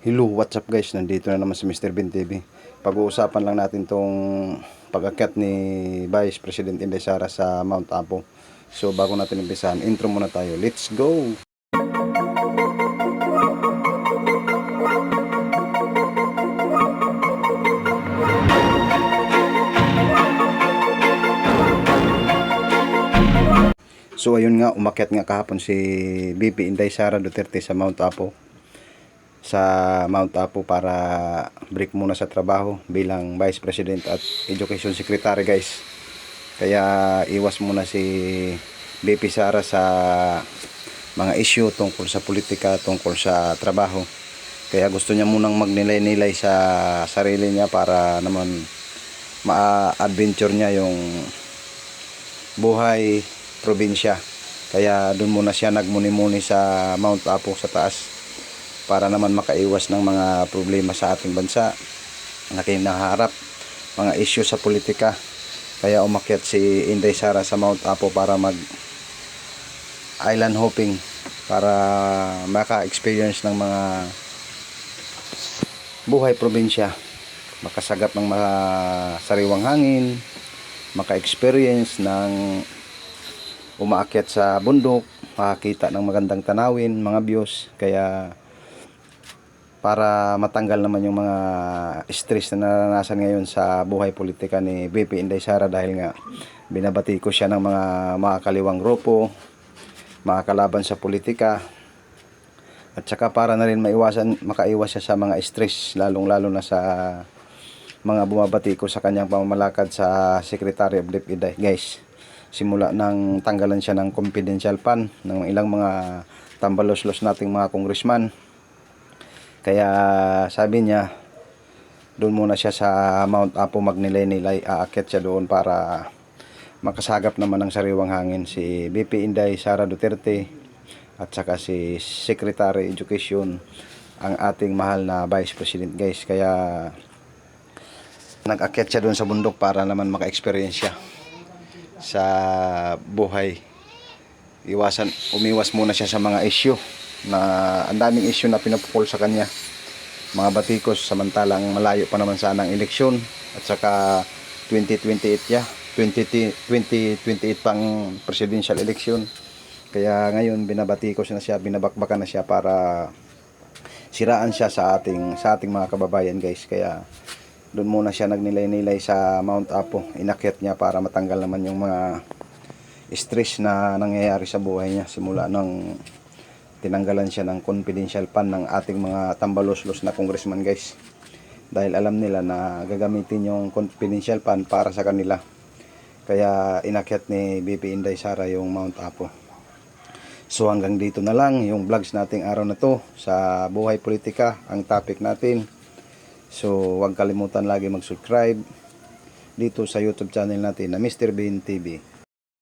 Hello, what's up guys? Nandito na naman si Mr. Bean TV. Pag-uusapan lang natin tong pag-akyat ni Vice President Inday Sara sa Mount Apo. So bago natin umpisahan, intro muna tayo. Let's go! So ayun nga, umakyat nga kahapon si VP Inday Sara Duterte sa Mount Apo. Para break muna sa trabaho bilang Vice President at Education Secretary guys. Kaya iwas muna si VP Sara sa mga issue tungkol sa politika, tungkol sa trabaho. Kaya gusto niya munang magnilay-nilay sa sarili niya para naman ma-adventure niya yung buhay probinsya. Kaya doon muna siya nagmuni-muni sa Mount Apo sa taas para naman makaiwas ng mga problema sa ating bansa na kinaharap, mga issue sa politika. Kaya umakyat si Inday Sara sa Mount Apo para mag island hopping, para maka-experience ng mga buhay probinsya, makasagap ng mga sariwang hangin, maka-experience ng umaakyat sa bundok, makakita ng magandang tanawin, mga views. Kaya para matanggal naman yung mga stress na naranasan ngayon sa buhay politika ni VP Inday Sara, dahil nga binabati ko siya ng mga makakaliwang grupo, mga kalaban sa politika, at saka para na rin makaiwas siya sa mga stress, lalong-lalo na sa mga bumabati ko sa kanyang pamamalakad sa Secretary of DepEd guys. Simula nang tanggalan siya ng confidential fund ng ilang mga tambalos-los nating mga congressman. Kaya sabi niya, doon muna siya sa Mount Apo magnilay-nilay, aakyat siya doon para makasagap naman ng sariwang hangin si VP Inday Sara Duterte at saka si Secretary Education, ang ating mahal na Vice President guys. Kaya nag-akyat siya doon sa bundok para naman maka-experience siya sa buhay. Umiwas muna siya sa mga issue, na ang daming issue na pinapukol sa kanya, mga batikos, samantalang malayo pa naman sana ang eleksyon, at saka 2028 pang presidential election. Kaya ngayon binabatikos na siya, binabakbakan na siya para siraan siya sa ating mga kababayan guys. Kaya doon muna siya nagnilay-nilay sa Mount Apo, inakyat niya para matanggal naman yung mga stress na nangyayari sa buhay niya simula ng tinanggalan siya ng confidential fund ng ating mga tambalos-los na congressman guys, dahil alam nila na gagamitin yung confidential fund para sa kanila. Kaya inakyat ni VP Inday Sara yung Mount Apo. So hanggang dito na lang yung vlogs nating araw na to sa buhay politika, ang topic natin. So huwag kalimutan lagi mag-subscribe dito sa YouTube channel natin na Mr. Bean TV.